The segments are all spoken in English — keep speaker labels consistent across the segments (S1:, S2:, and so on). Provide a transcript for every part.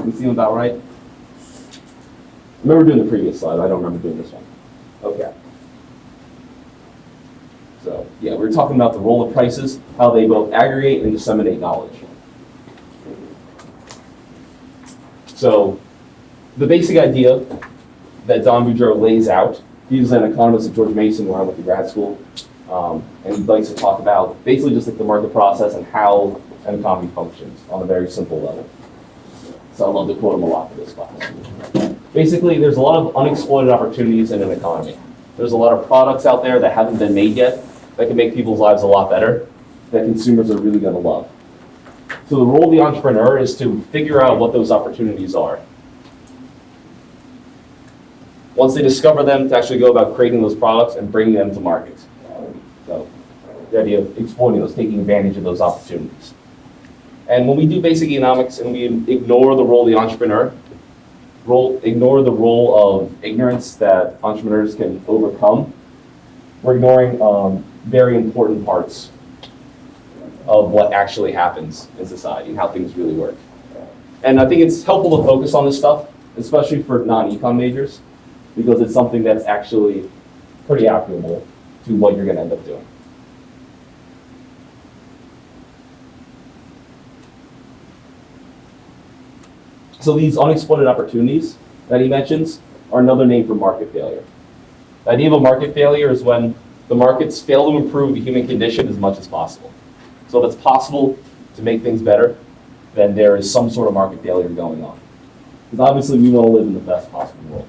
S1: Does it seem about right? I remember doing the previous slide. I don't remember doing this one. Okay. So, yeah, we were talking about the role of prices, how they both aggregate and disseminate knowledge. So, the basic idea that Don Boudreaux lays out, he's an economist at George Mason where I went to grad school, and he likes to talk about basically just like the market process and how an economy functions on a very simple level. So I love to quote him a lot for this class. Basically, there's a lot of unexploited opportunities in an economy. There's a lot of products out there that haven't been made yet that can make people's lives a lot better, that consumers are really going to love. So the role of the entrepreneur is to figure out what those opportunities are. Once they discover them, to actually go about creating those products and bringing them to market. So the idea of exploiting those, taking advantage of those opportunities. And when we do basic economics and we ignore the role of the entrepreneur, ignore the role of ignorance that entrepreneurs can overcome, we're ignoring very important parts of what actually happens in society and how things really work. And I think it's helpful to focus on this stuff, especially for non-econ majors, because it's something that's actually pretty applicable to what you're going to end up doing. So these unexploited opportunities that he mentions are another name for market failure. The idea of a market failure is when the markets fail to improve the human condition as much as possible. So if it's possible to make things better, then there is some sort of market failure going on. Because obviously we want to live in the best possible world.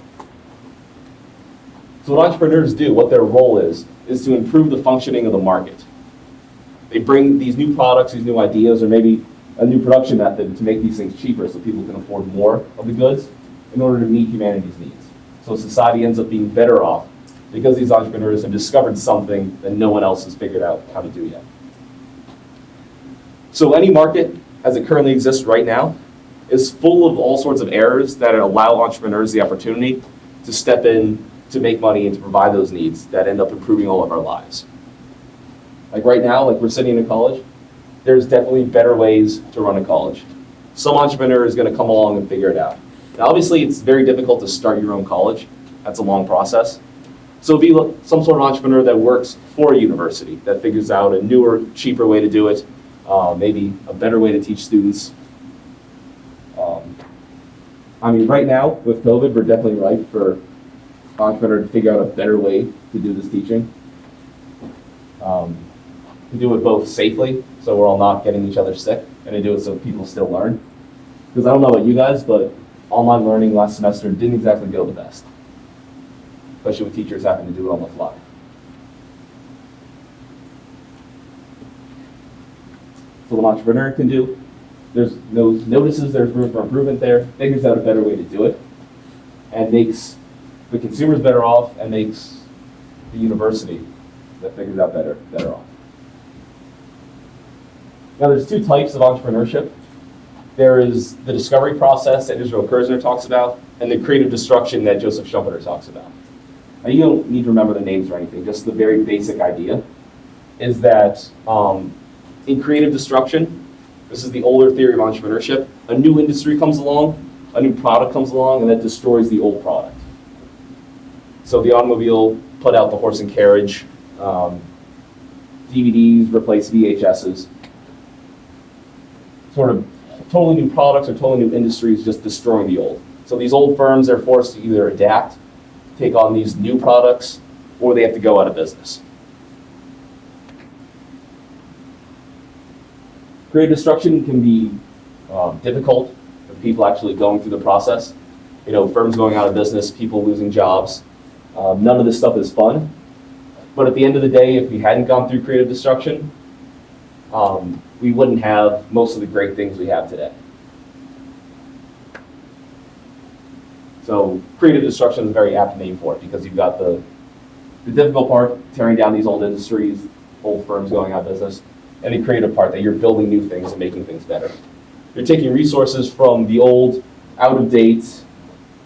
S1: So what entrepreneurs do, what their role is to improve the functioning of the market. They bring these new products, these new ideas, or maybe a new production method to make these things cheaper so people can afford more of the goods in order to meet humanity's needs. So society ends up being better off because these entrepreneurs have discovered something that no one else has figured out how to do yet. So any market, as it currently exists right now, is full of all sorts of errors that allow entrepreneurs the opportunity to step in, to make money, and to provide those needs that end up improving all of our lives. Like right now, like we're sitting in a college, there's definitely better ways to run a college. Some entrepreneur is going to come along and figure it out. Now, obviously, it's very difficult to start your own college. That's a long process. So be some sort of entrepreneur that works for a university, that figures out a newer, cheaper way to do it, maybe a better way to teach students. I mean, right now, with COVID, we're definitely ripe for an entrepreneur to figure out a better way to do this teaching. To do it both safely, so we're all not getting each other sick, and to do it so people still learn. Because I don't know about you guys, but online learning last semester didn't exactly go the best, especially with teachers having to do it on the fly. So what an entrepreneur can do, notices there's room for improvement there, figures out a better way to do it, and makes the consumers better off, and makes the university that figures out better off. Now, there's two types of entrepreneurship. There is the discovery process that Israel Kirzner talks about, and the creative destruction that Joseph Schumpeter talks about. Now, you don't need to remember the names or anything, just the very basic idea is that in creative destruction, this is the older theory of entrepreneurship, a new industry comes along, a new product comes along, and that destroys the old product. So the automobile put out the horse and carriage, DVDs replace VHSs. Sort of totally new products or totally new industries just destroying the old. So these old firms are forced to either adapt, take on these new products, or they have to go out of business. Creative destruction can be difficult for people actually going through the process. You know, firms going out of business, people losing jobs. None of this stuff is fun. But at the end of the day, if we hadn't gone through creative destruction, we wouldn't have most of the great things we have today. So creative destruction is a very apt name for it because you've got the difficult part, tearing down these old industries, old firms going out of business, and the creative part that you're building new things and making things better. You're taking resources from the old, out of date,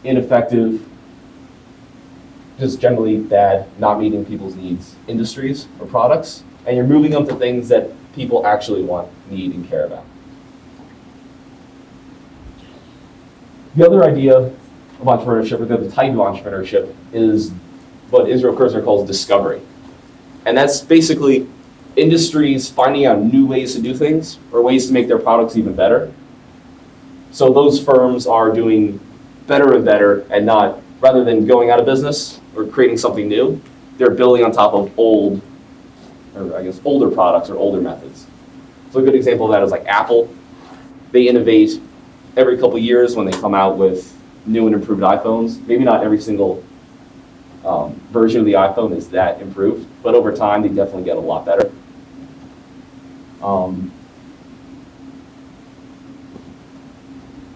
S1: ineffective, just generally bad, not meeting people's needs industries or products, and you're moving them to things that people actually want, need, and care about. The other idea of entrepreneurship, or the type of entrepreneurship, is what Israel Kirzner calls discovery. And that's basically industries finding out new ways to do things or ways to make their products even better. So those firms are doing better and better, and not, rather than going out of business or creating something new, they're building on top of older products or older methods. So a good example of that is like Apple. They innovate every couple of years when they come out with new and improved iPhones. Maybe not every single version of the iPhone is that improved, but over time they definitely get a lot better.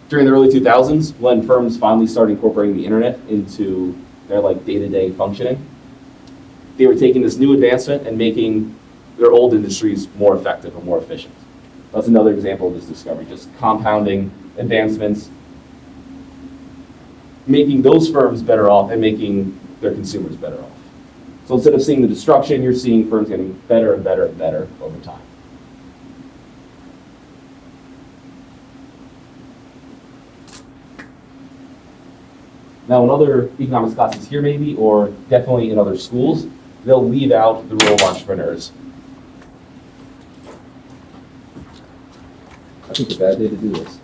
S1: During the early 2000s, when firms finally started incorporating the internet into their day-to-day functioning, they were taking this new advancement and making their old industries more effective and more efficient. That's another example of this discovery, just compounding advancements, making those firms better off and making their consumers better off. So instead of seeing the destruction, you're seeing firms getting better and better and better over time. Now, in other economics classes here maybe, or definitely in other schools, they'll leave out the role of entrepreneurs. I think it's a bad day to do this.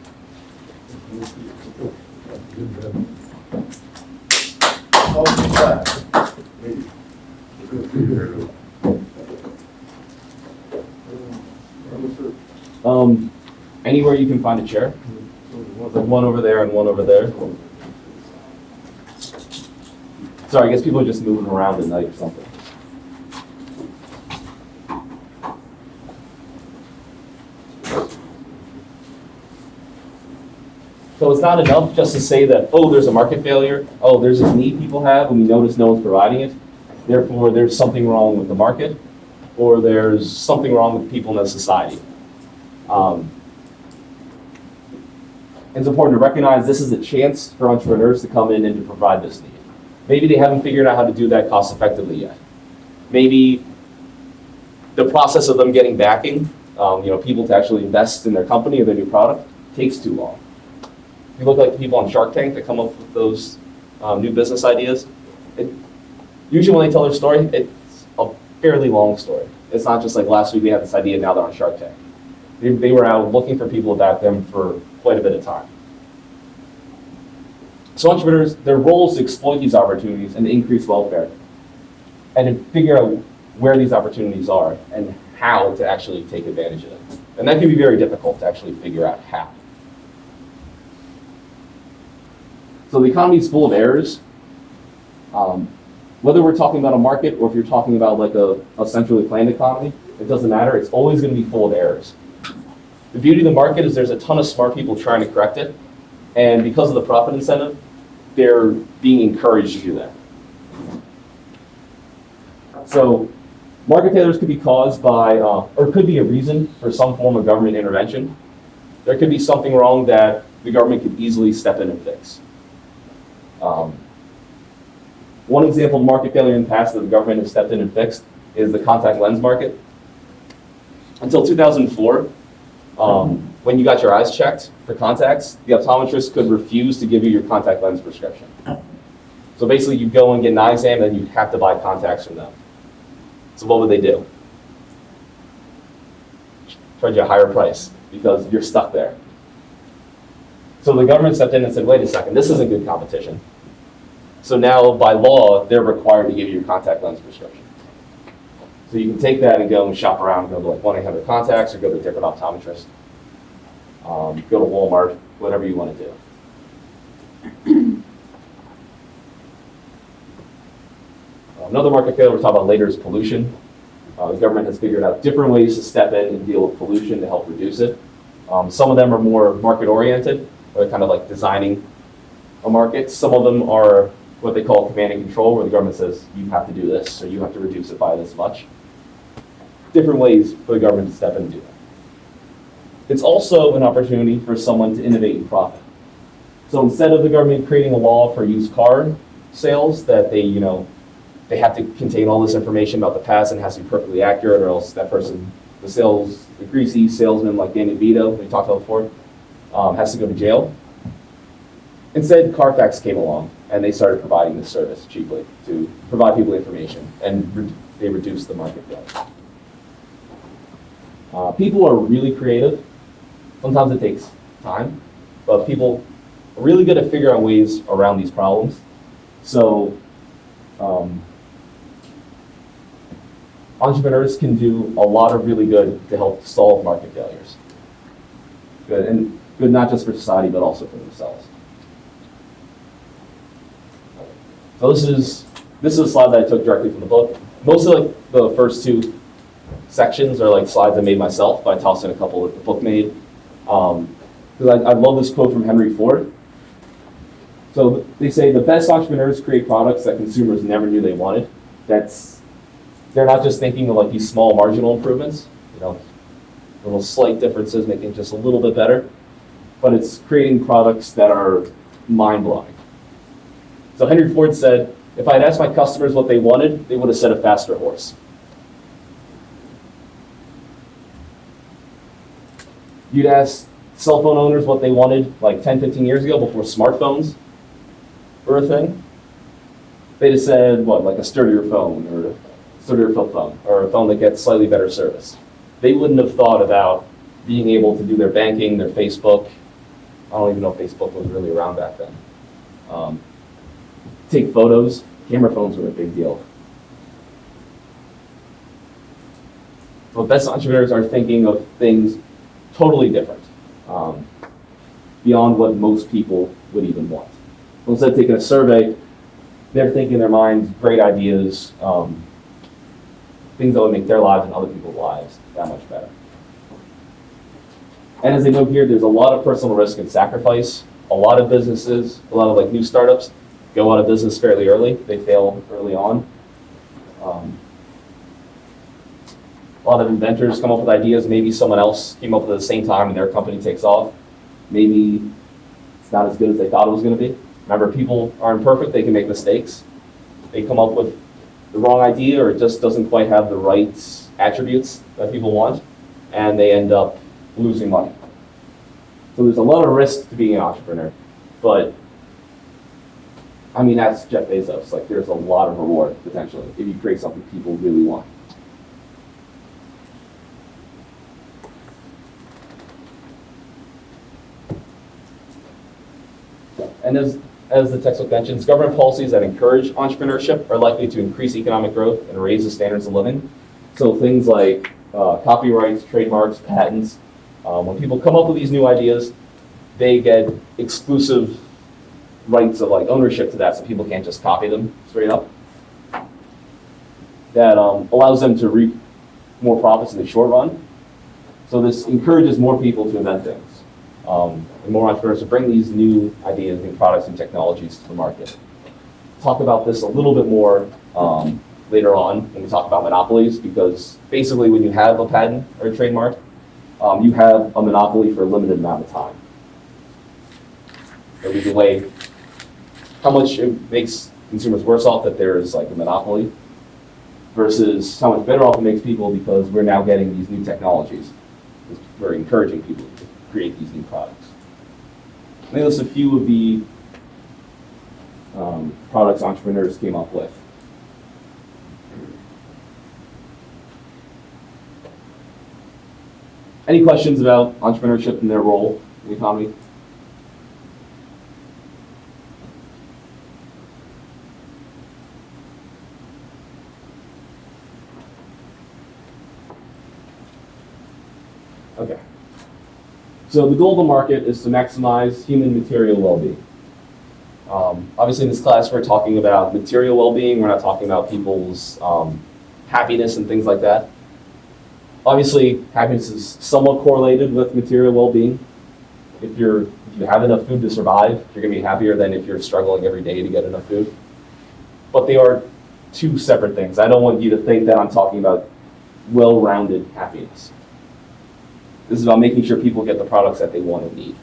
S1: Anywhere you can find a chair. There's one over there and one over there. Sorry, I guess people are just moving around at night or something. So it's not enough just to say that, oh, there's a market failure, oh, there's this need people have, and we notice no one's providing it. Therefore, there's something wrong with the market, or there's something wrong with people in the society. It's important to recognize this is a chance for entrepreneurs to come in and to provide this need. Maybe they haven't figured out how to do that cost effectively yet. Maybe the process of them getting backing, people to actually invest in their company or their new product, takes too long. If you look like the people on Shark Tank that come up with those new business ideas, usually when they tell their story, it's a fairly long story. It's not just like last week we had this idea, now they're on Shark Tank. They were out looking for people to back them for quite a bit of time. So entrepreneurs, their role is to exploit these opportunities and to increase welfare, and to figure out where these opportunities are and how to actually take advantage of them. And that can be very difficult to actually figure out how. So the economy is full of errors. Whether we're talking about a market or if you're talking about like a centrally planned economy, it doesn't matter. It's always going to be full of errors. The beauty of the market is there's a ton of smart people trying to correct it. And because of the profit incentive, they're being encouraged to do that. So market failures could be caused by, or could be a reason for some form of government intervention. There could be something wrong that the government could easily step in and fix. One example of market failure in the past that the government has stepped in and fixed is the contact lens market. Until 2004, when you got your eyes checked for contacts, the optometrist could refuse to give you your contact lens prescription. So basically you'd go and get an eye exam and you'd have to buy contacts from them. So what would they do? Charge you a higher price because you're stuck there. So the government stepped in and said, wait a second, this isn't good competition. So now by law, they're required to give you your contact lens prescription. So you can take that and go and shop around, go to like 1-800 contacts or go to a different optometrist. Go to Walmart, whatever you want to do. Another market failure we'll talk about later is pollution. The government has figured out different ways to step in and deal with pollution to help reduce it. Some of them are more market-oriented, or kind of like designing a market. Some of them are what they call command and control, where the government says, you have to do this, or you have to reduce it by this much. Different ways for the government to step in and do that. It's also an opportunity for someone to innovate and profit. So instead of the government creating a law for used car sales that they have to contain all this information about the past and it has to be perfectly accurate, or else that person, the greasy salesman like Danny DeVito, we talked about before, has to go to jail. Instead, Carfax came along, and they started providing this service cheaply to provide people information, and they reduced the market value. People are really creative. Sometimes it takes time, but people are really good at figuring out ways around these problems. So entrepreneurs can do a lot of really good to help solve market failures. Good, and good not just for society, but also for themselves. So this is a slide that I took directly from the book. Most of like the first two sections are like slides I made myself, but I tossed in a couple that the book made. Because I love this quote from Henry Ford. So they say the best entrepreneurs create products that consumers never knew they wanted. They're not just thinking of like these small marginal improvements, little slight differences, making it just a little bit better, but it's creating products that are mind-blowing. So Henry Ford said, if I had asked my customers what they wanted, they would have said a faster horse. You'd ask cell phone owners what they wanted like 10, 15 years ago before smartphones were a thing. They'd have said, what, like a sturdier phone or a sturdier flip phone or a phone that gets slightly better service. They wouldn't have thought about being able to do their banking, their Facebook. I don't even know if Facebook was really around back then. Take photos. Camera phones were a big deal. Well, best entrepreneurs are thinking of things totally different, beyond what most people would even want. So instead of taking a survey, they're thinking in their minds great ideas, things that would make their lives and other people's lives that much better. And as they note here, there's a lot of personal risk and sacrifice. A lot of businesses, a lot of like new startups, go out of business fairly early. They fail early on. A lot of inventors come up with ideas. Maybe someone else came up with it at the same time and their company takes off. Maybe it's not as good as they thought it was going to be. Remember, people aren't perfect. They can make mistakes. They come up with the wrong idea, or it just doesn't quite have the right attributes that people want, and they end up losing money. So there's a lot of risk to being an entrepreneur, but I mean, that's Jeff Bezos. Like, there's a lot of reward potentially if you create something people really want. And as the textbook mentions, government policies that encourage entrepreneurship are likely to increase economic growth and raise the standards of living. So things like copyrights, trademarks, patents. When people come up with these new ideas, they get exclusive rights of like ownership to that, so people can't just copy them straight up. That allows them to reap more profits in the short run. So this encourages more people to invent things. And more entrepreneurs to bring these new ideas, new products, and technologies to the market. Talk about this a little bit more later on when we talk about monopolies, because basically when you have a patent or a trademark, you have a monopoly for a limited amount of time. So we can weigh how much it makes consumers worse off that there is like a monopoly versus how much better off it makes people because we're now getting these new technologies. We're encouraging people to create these new products. Let me list a few of the products entrepreneurs came up with. Any questions about entrepreneurship and their role in the economy? Okay. So the goal of the market is to maximize human material well-being. Obviously in this class we're talking about material well-being, we're not talking about people's happiness and things like that. Obviously happiness is somewhat correlated with material well-being. If you have enough food to survive, you're going to be happier than if you're struggling every day to get enough food. But they are two separate things. I don't want you to think that I'm talking about well-rounded happiness. This is about making sure people get the products that they want and need.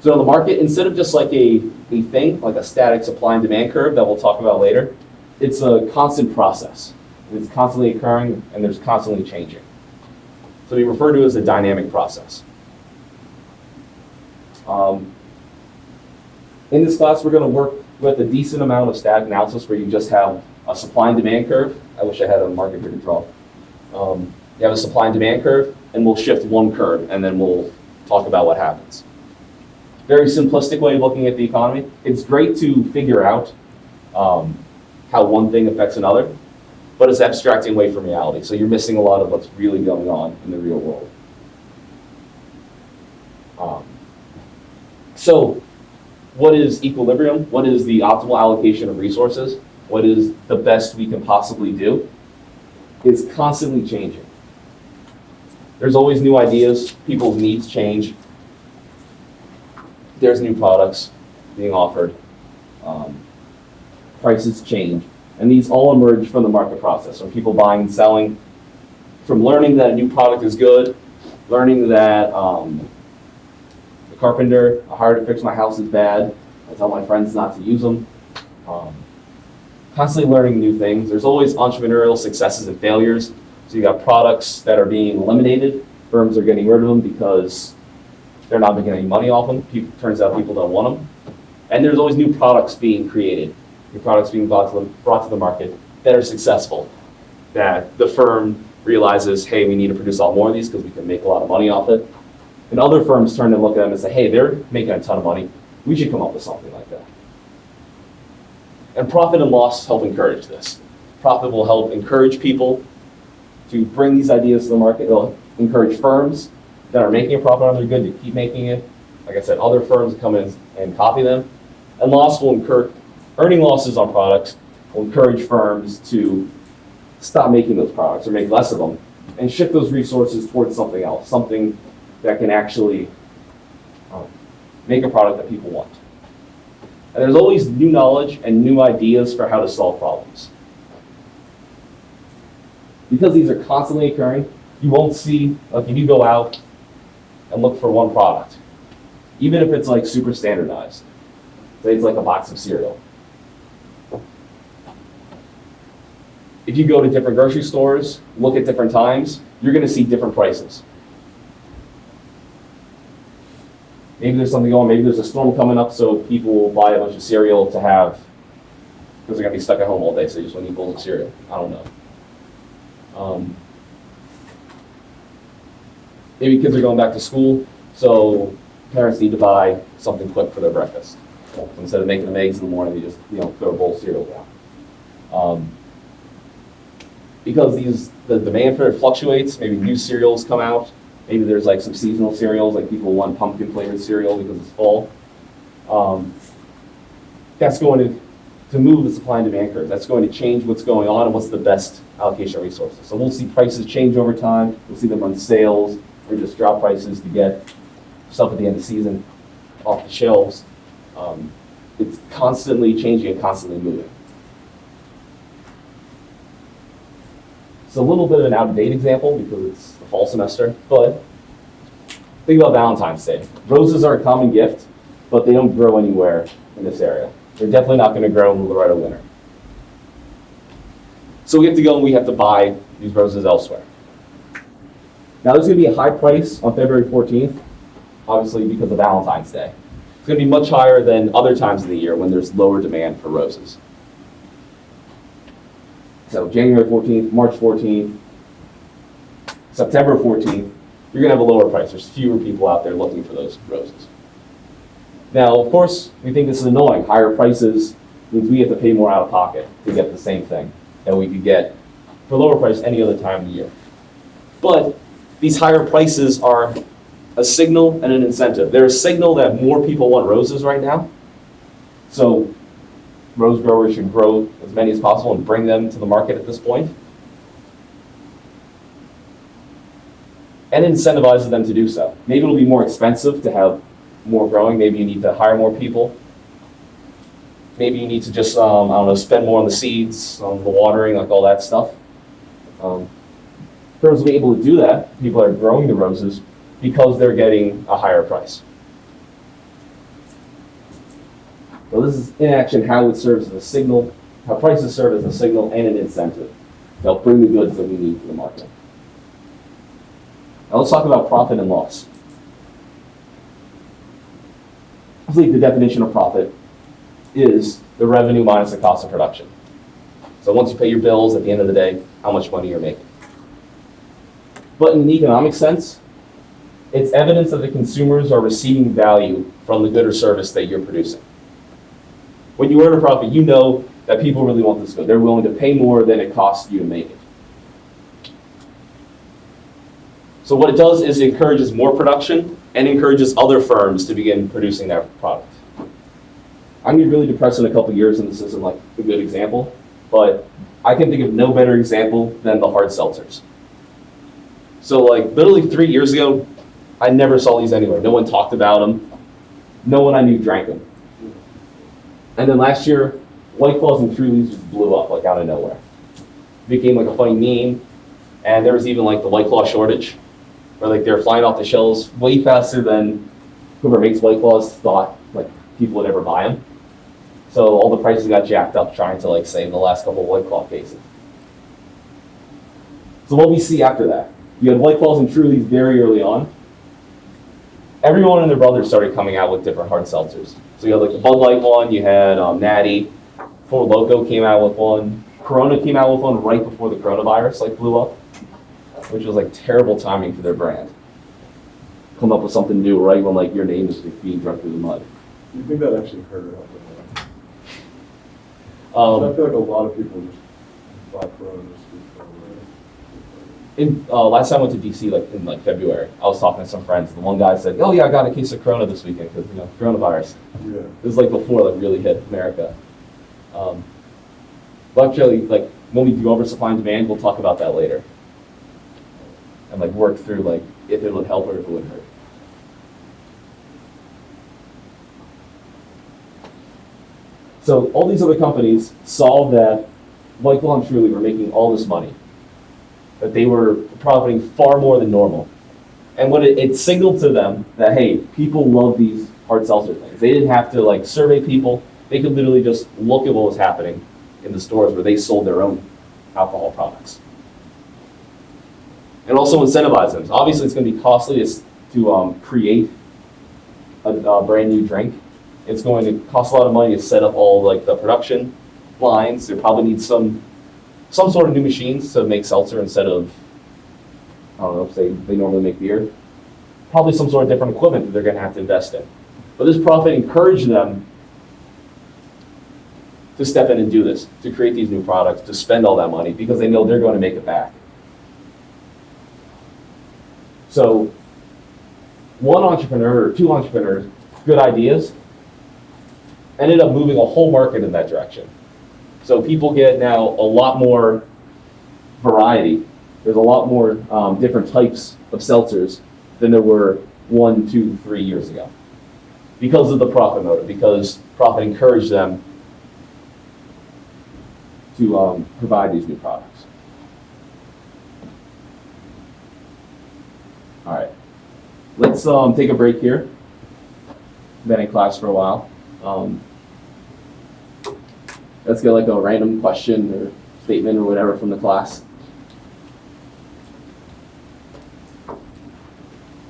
S1: So the market, instead of just like a thing, like a static supply and demand curve that we'll talk about later, it's a constant process. It's constantly occurring and there's constantly changing. So we refer to it as a dynamic process. In this class, we're going to work with a decent amount of static analysis where you just have a supply and demand curve. I wish I had a marker here to draw. You have a supply and demand curve, and we'll shift one curve, and then we'll talk about what happens. Very simplistic way of looking at the economy. It's great to figure out how one thing affects another, but it's abstracting away from reality. So you're missing a lot of what's really going on in the real world. So what is equilibrium? What is the optimal allocation of resources? What is the best we can possibly do? It's constantly changing. There's always new ideas. People's needs change. There's new products being offered. Prices change. And these all emerge from the market process, from people buying and selling, from learning that a new product is good, learning that the carpenter I hired to fix my house is bad. I tell my friends not to use them. Constantly learning new things. There's always entrepreneurial successes and failures. So you got products that are being eliminated. Firms are getting rid of them because they're not making any money off them. Turns out people don't want them. And there's always new products being created, new products being brought to the market that are successful, that the firm realizes, hey, we need to produce a lot more of these because we can make a lot of money off it. And other firms turn to look at them and say, hey, they're making a ton of money. We should come up with something like that. And profit and loss help encourage this. Profit will help encourage people to bring these ideas to the market. It'll encourage firms that are making a profit on their good to keep making it. Like I said, other firms come in and copy them. And loss will earning losses on products will encourage firms to stop making those products or make less of them and shift those resources towards something else, something that can actually make a product that people want. And there's always new knowledge and new ideas for how to solve problems. Because these are constantly occurring, you won't see, like if you go out and look for one product, even if it's like super standardized, say it's like a box of cereal. If you go to different grocery stores, look at different times, you're going to see different prices. Maybe there's something going on, maybe there's a storm coming up, so people will buy a bunch of cereal to have, because they're going to be stuck at home all day, so they just want to eat bowls of cereal. I don't know. Maybe kids are going back to school, so parents need to buy something quick for their breakfast. So instead of making them eggs in the morning, they just throw a bowl of cereal down. Because the demand for it fluctuates, maybe new cereals come out. Maybe there's like some seasonal cereals, like people want pumpkin flavored cereal because it's fall. That's going to move the supply and demand curve. That's going to change what's going on and what's the best allocation of resources. So we'll see prices change over time. We'll see them run sales or just drop prices to get stuff at the end of the season off the shelves. It's constantly changing and constantly moving. It's a little bit of an out-of-date example because it's the fall semester, but think about Valentine's Day. Roses are a common gift, but they don't grow anywhere in this area. They're definitely not going to grow in the Loretta winter. So we have to go and we have to buy these roses elsewhere. Now there's going to be a high price on February 14th, obviously because of Valentine's Day. It's going to be much higher than other times of the year when there's lower demand for roses. So January 14th, March 14th, September 14th, you're going to have a lower price. There's fewer people out there looking for those roses. Now, of course, we think this is annoying. Higher prices means we have to pay more out of pocket to get the same thing that we could get for lower price any other time of the year. But these higher prices are a signal and an incentive. They're a signal that more people want roses right now. So rose growers should grow as many as possible and bring them to the market at this point. And incentivizes them to do so. Maybe it'll be more expensive to have more growing. Maybe you need to hire more people. Maybe you need to just, spend more on the seeds, on the watering, like all that stuff. Firms will be able to do that. People are growing the roses because they're getting a higher price. So this is in action how it serves as a signal, how prices serve as a signal and an incentive to help bring the goods that we need to the market. Now let's talk about profit and loss. Basically, the definition of profit is the revenue minus the cost of production. So once you pay your bills at the end of the day, how much money you're making. But in an economic sense, it's evidence that the consumers are receiving value from the good or service that you're producing. When you earn a profit, you know that people really want this good. They're willing to pay more than it costs you to make it. So what it does is it encourages more production and encourages other firms to begin producing that product. I'm going to be really depressed in a couple years, and this isn't like a good example, but I can think of no better example than the hard seltzers. So like literally 3 years ago, I never saw these anywhere. No one talked about them. No one I knew drank them. And then last year, White Claws and Trulies just blew up like out of nowhere. It became like a funny meme, and there was even like the White Claw shortage, where like they're flying off the shelves way faster than whoever makes White Claws thought like people would ever buy them. So all the prices got jacked up trying to like save the last couple of White Claw cases. So what we see after that, you had White Claws and Trulies very early on. Everyone and their brother started coming out with different hard seltzers. So you had like the Bud Light one, you had Natty, Four Loko came out with one, Corona came out with one right before the coronavirus like blew up, which was like terrible timing for their brand. Come up with something new right when like your name is being drunk through the mud.
S2: Do you think that actually hurt or
S1: I
S2: I feel like a lot of people just buy Corona just
S1: last time I went to DC in February, I was talking to some friends. The one guy said, "Oh yeah, I got a case of Corona this weekend because coronavirus."
S2: Yeah.
S1: This is like before like really hit America. But actually, like when we do oversupply and demand, we'll talk about that later and like work through like if it would help or if it would hurt. So all these other companies saw that White Claw and Truly were making all this money, that they were profiting far more than normal. And what it signaled to them that, hey, people love these hard seltzer things. They didn't have to like survey people. They could literally just look at what was happening in the stores where they sold their own alcohol products. And also incentivize them. So obviously it's going to be costly to create a brand new drink. It's going to cost a lot of money to set up all like the production lines. They probably need some sort of new machines to make seltzer instead of, I don't know, if they normally make beer. Probably some sort of different equipment that they're going to have to invest in. But this profit encouraged them to step in and do this, to create these new products, to spend all that money because they know they're going to make it back. So one entrepreneur or two entrepreneurs, good ideas, ended up moving a whole market in that direction. So people get now a lot more variety. There's a lot more different types of seltzers than there were 1, 2, 3 years ago. Because of the profit motive, because profit encouraged them to provide these new products. All right, let's take a break here. Been in class for a while. Let's get like a random question or statement or whatever from the class.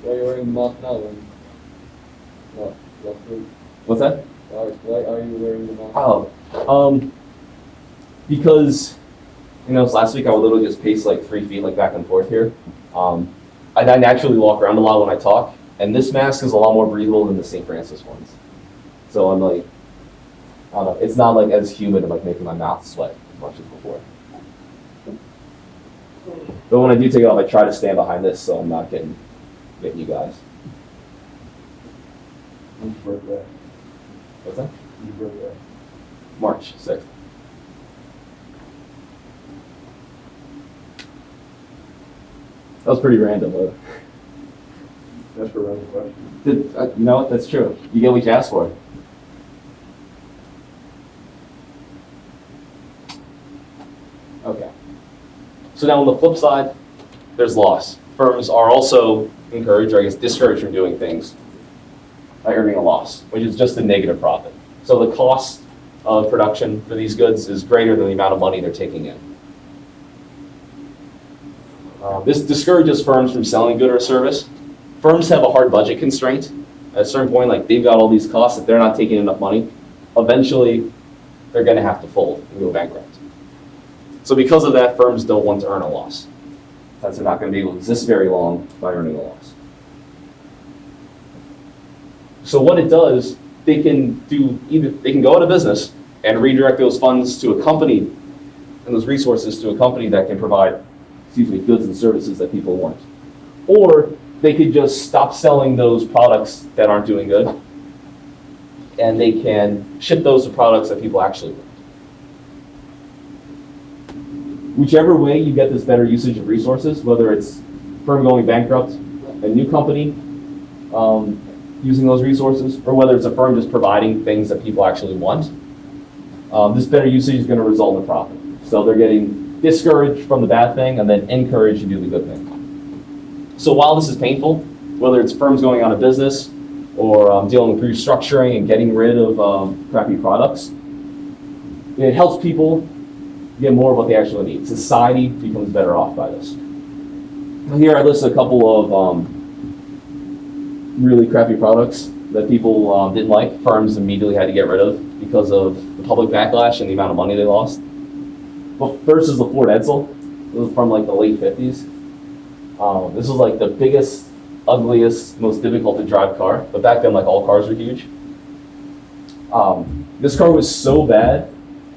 S3: Why are you wearing the mask now then? What? Last week?
S1: What's that?
S3: Why are you wearing the mask?
S1: Oh, because last week I would literally just pace like 3 feet like back and forth here. I naturally walk around a lot when I talk, and this mask is a lot more breathable than the St. Francis ones. So I'm like, I don't know, it's not like as humid and like making my mouth sweat as much as before. But when I do take it off, I try to stand behind this so I'm not getting you guys.
S2: When's your birthday?
S1: What's that?
S2: When's your birthday?
S1: March 6th. That was pretty random, though.
S2: That's for random question.
S1: You know what? That's true. You get what you asked for. Okay. So now on the flip side, there's loss. Firms are also encouraged, or I guess discouraged from doing things by earning a loss, which is just a negative profit. So the cost of production for these goods is greater than the amount of money they're taking in. This discourages firms from selling a good or a service. Firms have a hard budget constraint, At a certain point, like they've got all these costs, if they're not taking enough money, eventually they're gonna have to fold and go bankrupt. So because of that, firms don't want to earn a loss, since they're not gonna be able to exist very long by earning a loss. So what it does, they can go out of business and redirect those funds to a company and those resources to a company that can provide, goods and services that people want. Or they could just stop selling those products that aren't doing good, and they can ship those to products that people actually want. Whichever way you get this better usage of resources, whether it's firm going bankrupt, a new company using those resources, or whether it's a firm just providing things that people actually want, this better usage is going to result in a profit. So they're getting discouraged from the bad thing and then encouraged to do the good thing. So while this is painful, whether it's firms going out of business or dealing with restructuring and getting rid of crappy products, it helps people get more of what they actually need. Society becomes better off by this. Here I list a couple of really crappy products that people didn't like. Firms immediately had to get rid of because of the public backlash and the amount of money they lost. Well, first is the Ford Edsel. It was from like the late 50s. This was like the biggest, ugliest, most difficult to drive car. But back then, like all cars were huge. This car was so bad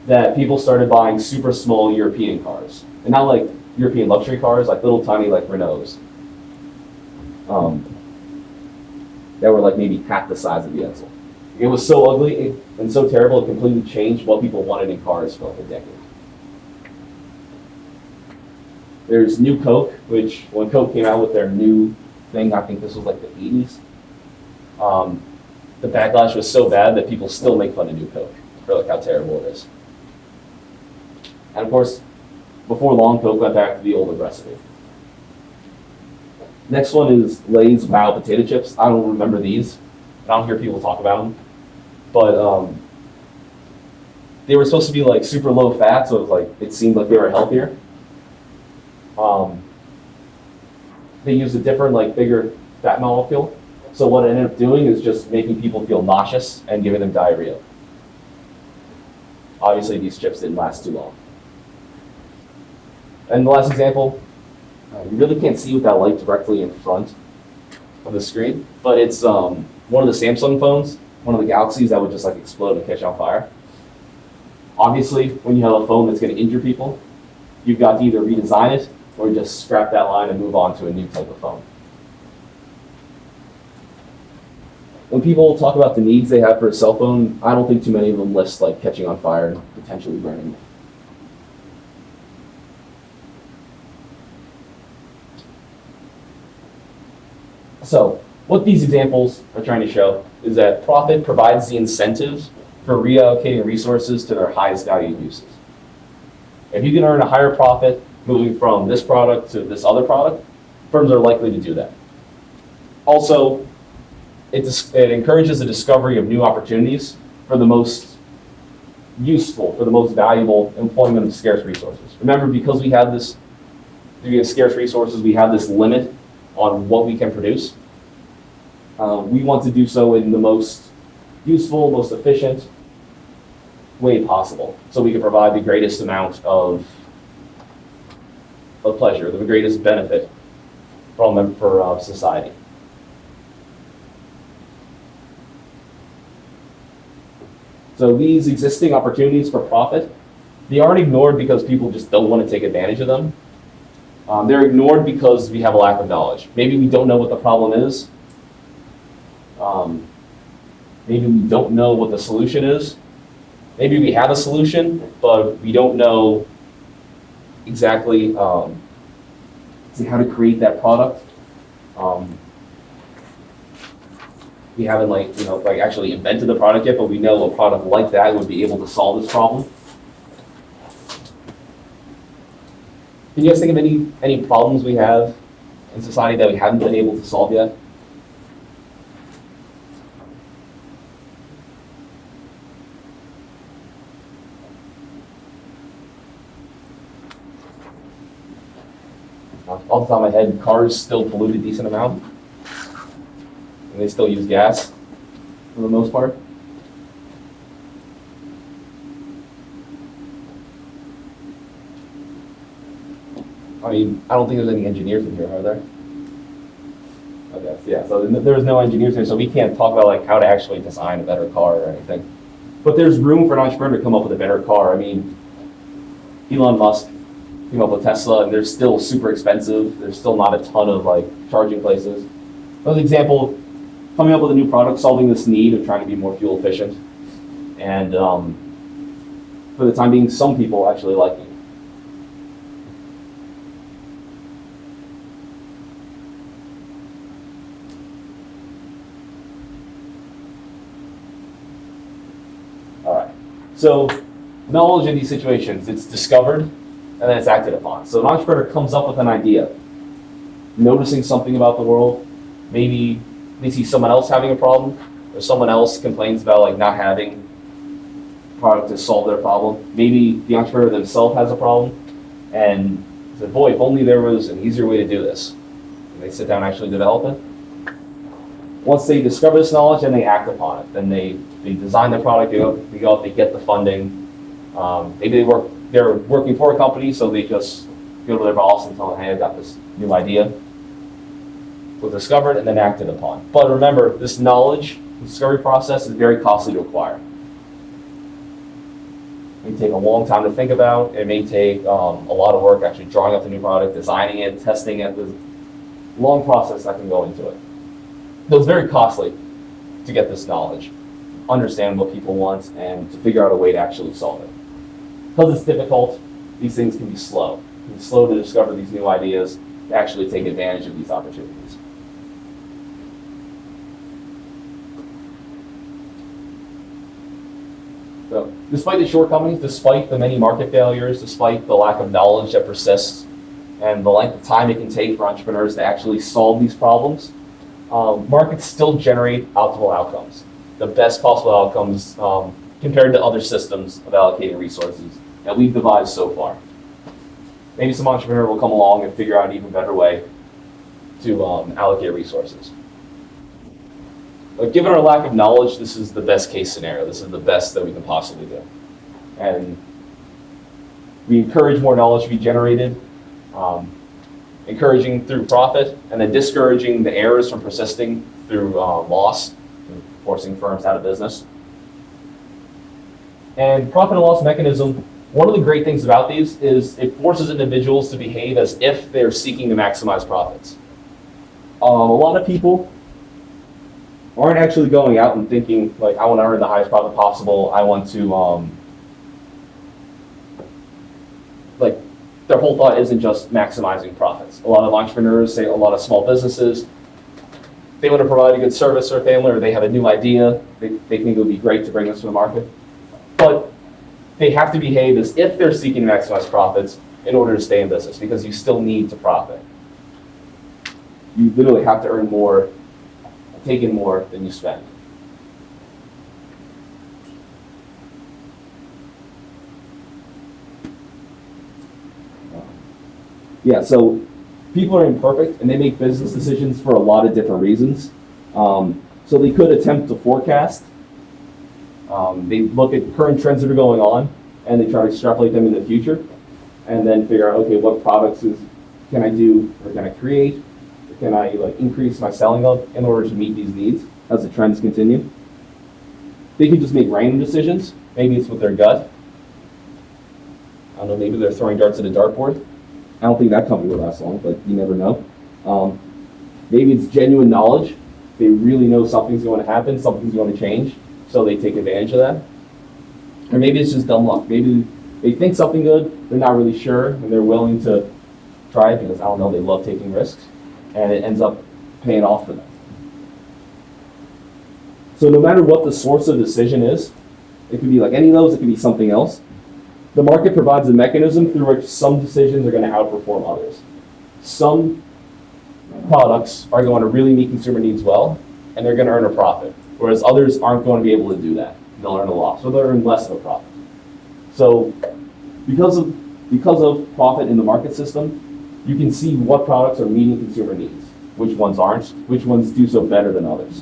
S1: that people started buying super small European cars. And not like European luxury cars, like little tiny like Renaults. That were like maybe half the size of the Edsel. It was so ugly and so terrible, it completely changed what people wanted in cars for like a decade. There's New Coke, which when Coke came out with their new thing, I think this was like the 80s, the backlash was so bad that people still make fun of New Coke for like how terrible it is. And of course, before long, Coke went back to the old recipe. Next one is Lay's Wow potato chips. I don't remember these. I don't hear people talk about them. But they were supposed to be like super low fat, so it was like it seemed like they were healthier. They used a different, like bigger fat molecule. So what it ended up doing is just making people feel nauseous and giving them diarrhea. Obviously, these chips didn't last too long. And the last example, you really can't see with that light directly in front of the screen, but it's one of the Samsung phones, one of the Galaxies that would just like explode and catch on fire. Obviously, when you have a phone that's going to injure people, you've got to either redesign it or just scrap that line and move on to a new type of phone. When people talk about the needs they have for a cell phone, I don't think too many of them list like catching on fire and potentially burning. So what these examples are trying to show is that profit provides the incentives for reallocating resources to their highest value uses. If you can earn a higher profit moving from this product to this other product, firms are likely to do that. Also, it encourages the discovery of new opportunities for the most useful, for the most valuable employment of scarce resources. Remember, because we have scarce resources, we have this limit on what we can produce. We want to do so in the most useful, most efficient way possible, so we can provide the greatest amount of pleasure, the greatest benefit for society. So these existing opportunities for profit, they aren't ignored because people just don't want to take advantage of them. They're ignored because we have a lack of knowledge. Maybe we don't know what the problem is. Maybe we don't know what the solution is. Maybe we have a solution, but we don't know exactly how to create that product. We haven't actually invented the product yet, but we know a product like that would be able to solve this problem. Can you guys think of any problems we have in society that we haven't been able to solve yet? Off the top of my head, cars still pollute a decent amount. And and they still use gas for the most part. I mean, I don't think there's any engineers in here, are there? Okay, yeah, so there's no engineers here, so we can't talk about like how to actually design a better car or anything. But there's room for an entrepreneur to come up with a better car. I mean, Elon Musk came up with Tesla, and they're still super expensive. There's still not a ton of like charging places. Another example, coming up with a new product, solving this need of trying to be more fuel efficient. And for the time being, some people actually like it. All right. So knowledge in these situations, it's discovered and then it's acted upon. So an entrepreneur comes up with an idea, noticing something about the world. Maybe they see someone else having a problem, or someone else complains about like not having a product to solve their problem. Maybe the entrepreneur themselves has a problem and said, boy, if only there was an easier way to do this. And they sit down and actually develop it. Once they discover this knowledge and they act upon it, then they design the product, they go out, they get the funding. Maybe they're working for a company, so they just go to their boss and tell them, hey, I got this new idea. Was discovered and then acted upon. But remember, this knowledge, discovery process is very costly to acquire. It may take a long time to think about. It may take a lot of work actually drawing up the new product, designing it, testing it. There's a long process that can go into it. So it's very costly to get this knowledge, understand what people want, and to figure out a way to actually solve it. Because it's difficult, these things can be slow. It can be slow to discover these new ideas, to actually take advantage of these opportunities. So, despite the shortcomings, despite the many market failures, despite the lack of knowledge that persists, and the length of time it can take for entrepreneurs to actually solve these problems, markets still generate optimal outcomes, the best possible outcomes compared to other systems of allocating resources that we've devised so far. Maybe some entrepreneur will come along and figure out an even better way to allocate resources. But given our lack of knowledge, this is the best case scenario. This is the best that we can possibly do. And we encourage more knowledge to be generated, encouraging through profit, and then discouraging the errors from persisting through loss, forcing firms out of business. And profit and loss mechanism, one of the great things about these is it forces individuals to behave as if they're seeking to maximize profits. A lot of people aren't actually going out and thinking, like, I want to earn the highest profit possible. I want to, like, their whole thought isn't just maximizing profits. A lot of entrepreneurs, say a lot of small businesses, they want to provide a good service to their family, or they have a new idea. They think it would be great to bring this to the market. But they have to behave as if they're seeking to maximize profits in order to stay in business, because you still need to profit. You literally have to earn more, take in more than you spend. Yeah, so people are imperfect and they make business decisions for a lot of different reasons. So they could attempt to forecast. They look at current trends that are going on and they try to extrapolate them in the future and then figure out, okay, what products can I do or can I create? Or can I increase my selling of in order to meet these needs as the trends continue? They could just make random decisions. Maybe it's with their gut. I don't know, maybe they're throwing darts at a dartboard. I don't think that company will last long, but you never know. Maybe it's genuine knowledge. They really know something's going to happen, something's going to change, so they take advantage of that. Or maybe it's just dumb luck. Maybe they think something good, they're not really sure, and they're willing to try it because, I don't know, they love taking risks, and it ends up paying off for them. So no matter what the source of decision is, it could be like any of those, it could be something else. The market provides a mechanism through which some decisions are going to outperform others. Some products are going to really meet consumer needs well, and they're going to earn a profit, whereas others aren't going to be able to do that. They'll earn a loss, or they'll earn less of a profit. So because of profit in the market system, you can see what products are meeting consumer needs, which ones aren't, which ones do so better than others.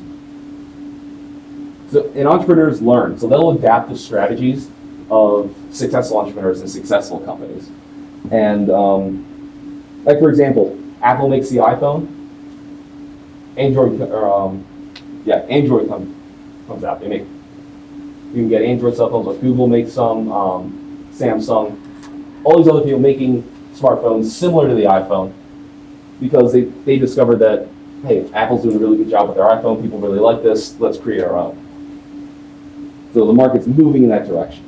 S1: And entrepreneurs learn, so they'll adapt the strategies of successful entrepreneurs and successful companies. And like for example, Apple makes the iPhone, Android, Android comes out. You can get Android cell phones, like Google makes some, Samsung, all these other people making smartphones similar to the iPhone because they discovered that, hey, Apple's doing a really good job with their iPhone, people really like this, let's create our own. So the market's moving in that direction.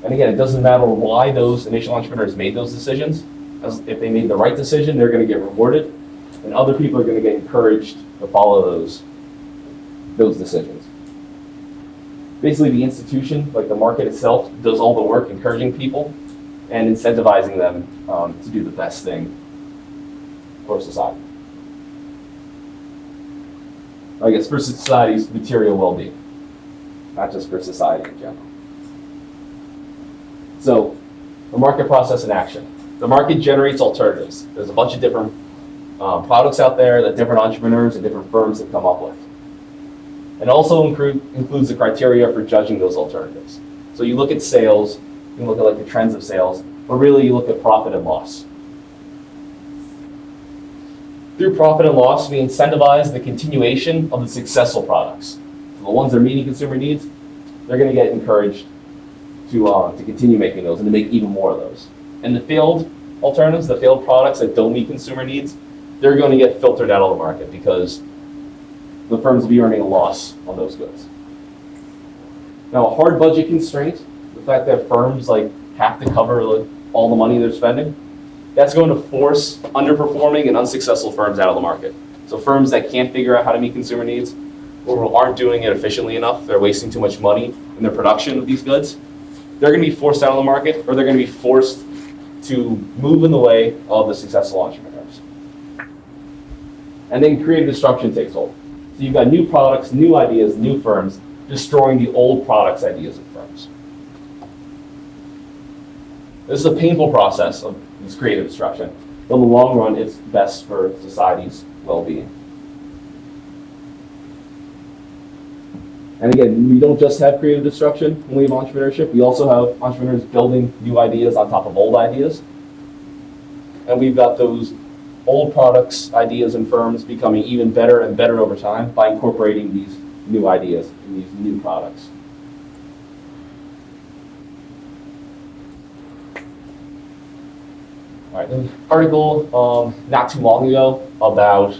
S1: And again, it doesn't matter why those initial entrepreneurs made those decisions. If they made the right decision, they're going to get rewarded, and other people are going to get encouraged to follow those decisions. Basically, the institution, like the market itself, does all the work encouraging people and incentivizing them to do the best thing for society. I guess for society's material well-being, not just for society in general. So, the market process in action. The market generates alternatives. There's a bunch of different products out there that different entrepreneurs and different firms have come up with. It also includes the criteria for judging those alternatives. So you look at sales, you look at like the trends of sales, but really you look at profit and loss. Through profit and loss, we incentivize the continuation of the successful products. So the ones that are meeting consumer needs, they're going to get encouraged to continue making those and to make even more of those. And the failed alternatives, the failed products that don't meet consumer needs, they're going to get filtered out of the market because the firms will be earning a loss on those goods. Now, a hard budget constraint, the fact that firms have to cover all the money they're spending, that's going to force underperforming and unsuccessful firms out of the market. So firms that can't figure out how to meet consumer needs or aren't doing it efficiently enough, they're wasting too much money in their production of these goods, they're going to be forced out of the market, or they're going to be forced to move in the way of the successful entrepreneurs. And then creative destruction takes hold. So you've got new products, new ideas, new firms, destroying the old products, ideas, and firms. This is a painful process of this creative destruction, but in the long run, it's best for society's well-being. And again, we don't just have creative destruction when we have entrepreneurship. We also have entrepreneurs building new ideas on top of old ideas. And we've got those old products, ideas, and firms becoming even better and better over time by incorporating these new ideas and these new products. All right, an article not too long ago about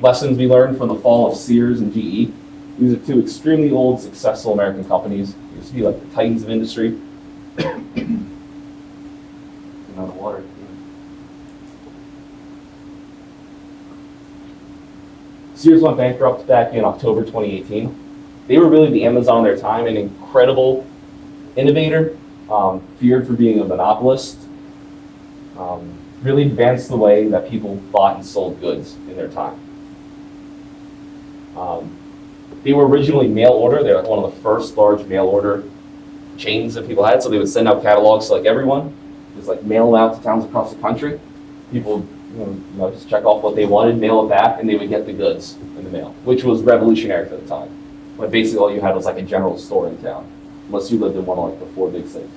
S1: lessons we learned from the fall of Sears and GE. These are two extremely old, successful American companies. They used to be like the titans of industry. Out of water. Sears went bankrupt back in October 2018. They were really the Amazon of their time, an incredible innovator, feared for being a monopolist, really advanced the way that people bought and sold goods in their time. They were originally mail order. They're like one of the first large mail order chains that people had. So they would send out catalogs to like everyone, just like mail them out to towns across the country. People just check off what they wanted, mail it back, and they would get the goods in the mail, which was revolutionary for the time. When basically all you had was like a general store in town, unless you lived in one of like the 4 big cities.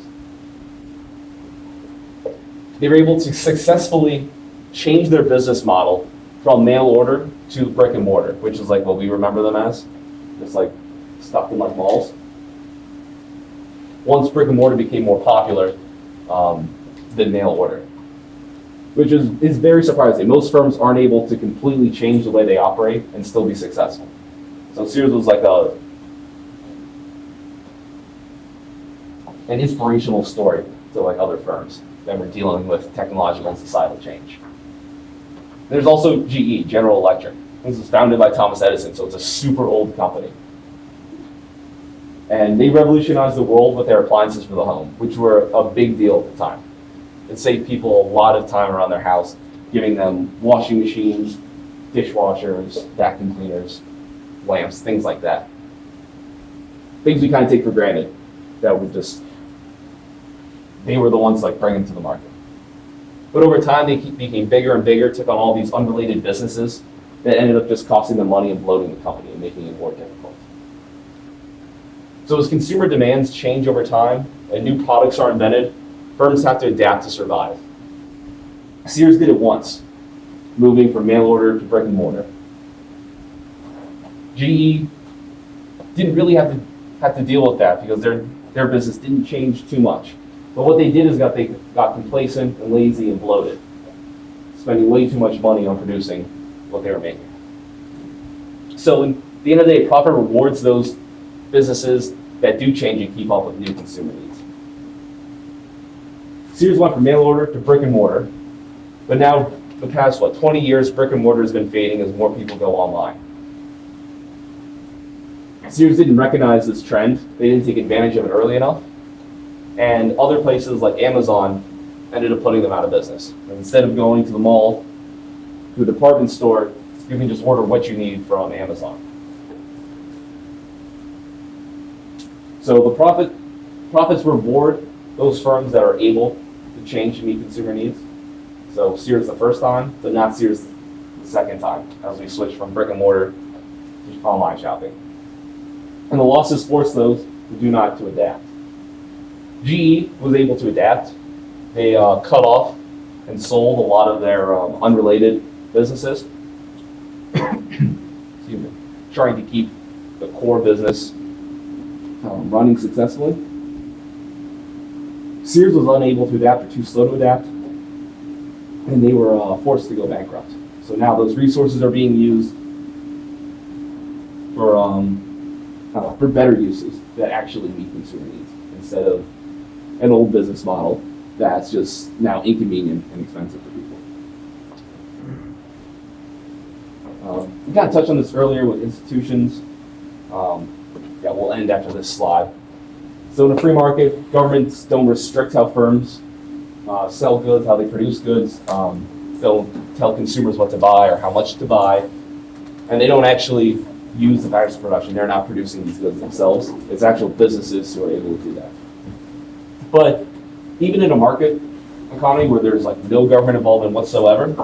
S1: They were able to successfully change their business model from mail order to brick and mortar, which is like what we remember them as, just like stuck in like malls. Once brick and mortar became more popular than mail order, which is very surprising. Most firms aren't able to completely change the way they operate and still be successful. So Sears was like an inspirational story to like other firms that were dealing with technological and societal change. There's also GE, General Electric. This was founded by Thomas Edison, so it's a super old company. And they revolutionized the world with their appliances for the home, which were a big deal at the time. It saved people a lot of time around their house, giving them washing machines, dishwashers, vacuum cleaners, lamps, things like that. Things we kind of take for granted that would just, they were the ones like bringing to the market. But over time, they became bigger and bigger, took on all these unrelated businesses that ended up just costing them money and bloating the company and making it more difficult. So as consumer demands change over time and new products are invented, firms have to adapt to survive. Sears did it once, moving from mail order to brick and mortar. GE didn't really have to deal with that because their business didn't change too much. But what they did is they got complacent and lazy and bloated, spending way too much money on producing what they were making. So at the end of the day, profit rewards those businesses that do change and keep up with new consumer needs. Sears went from mail order to brick and mortar, but now the past, 20 years, brick and mortar has been fading as more people go online. Sears didn't recognize this trend. They didn't take advantage of it early enough. And other places like Amazon ended up putting them out of business. And instead of going to the mall, to a department store, you can just order what you need from Amazon. So the profits reward those firms that are able to change to meet consumer needs. So Sears the first time, but not Sears the second time, as we switch from brick and mortar to online shopping. And the losses force those who do not to adapt. GE was able to adapt. They cut off and sold a lot of their unrelated businesses. Excuse me. Trying to keep the core business running successfully. Sears was unable to adapt or too slow to adapt, and they were forced to go bankrupt. So now those resources are being used for better uses that actually meet consumer needs instead of an old business model that's just now inconvenient and expensive for people. We kind of touched on this earlier with institutions. Yeah, we'll end after this slide. So in a free market, governments don't restrict how firms sell goods, how they produce goods. They'll tell consumers what to buy or how much to buy. And they don't actually use the factors of production. They're not producing these goods themselves. It's actual businesses who are able to do that. But even in a market economy where there's like no government involvement whatsoever,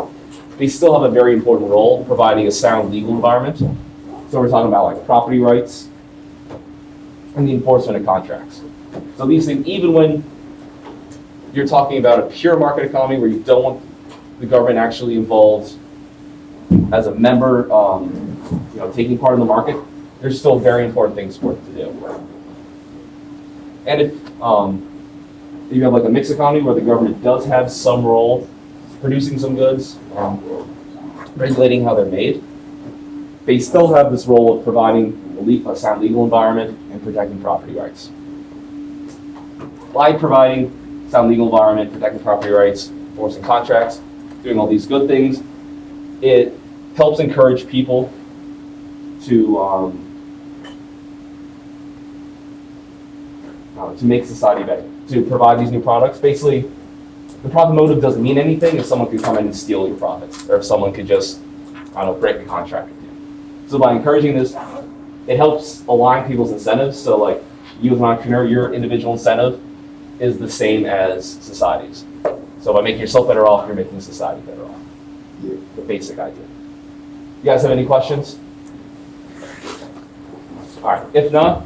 S1: they still have a very important role providing a sound legal environment. So we're talking about like property rights and the enforcement of contracts. So these things, even when you're talking about a pure market economy where you don't want the government actually involved as a member, taking part in the market, there's still very important things for it to do. And if you have like a mixed economy where the government does have some role producing some goods, regulating how they're made, they still have this role of providing a sound legal environment and protecting property rights. By providing sound legal environment, protecting property rights, enforcing contracts, doing all these good things, it helps encourage people to make society better, to provide these new products. Basically, the profit motive doesn't mean anything if someone could come in and steal your profits, or if someone could just, break a contract with you. So by encouraging this, it helps align people's incentives. So like you as an entrepreneur, your individual incentive is the same as society's. So by making yourself better off, you're making society better off. The basic idea. You guys have any questions? All right, if not,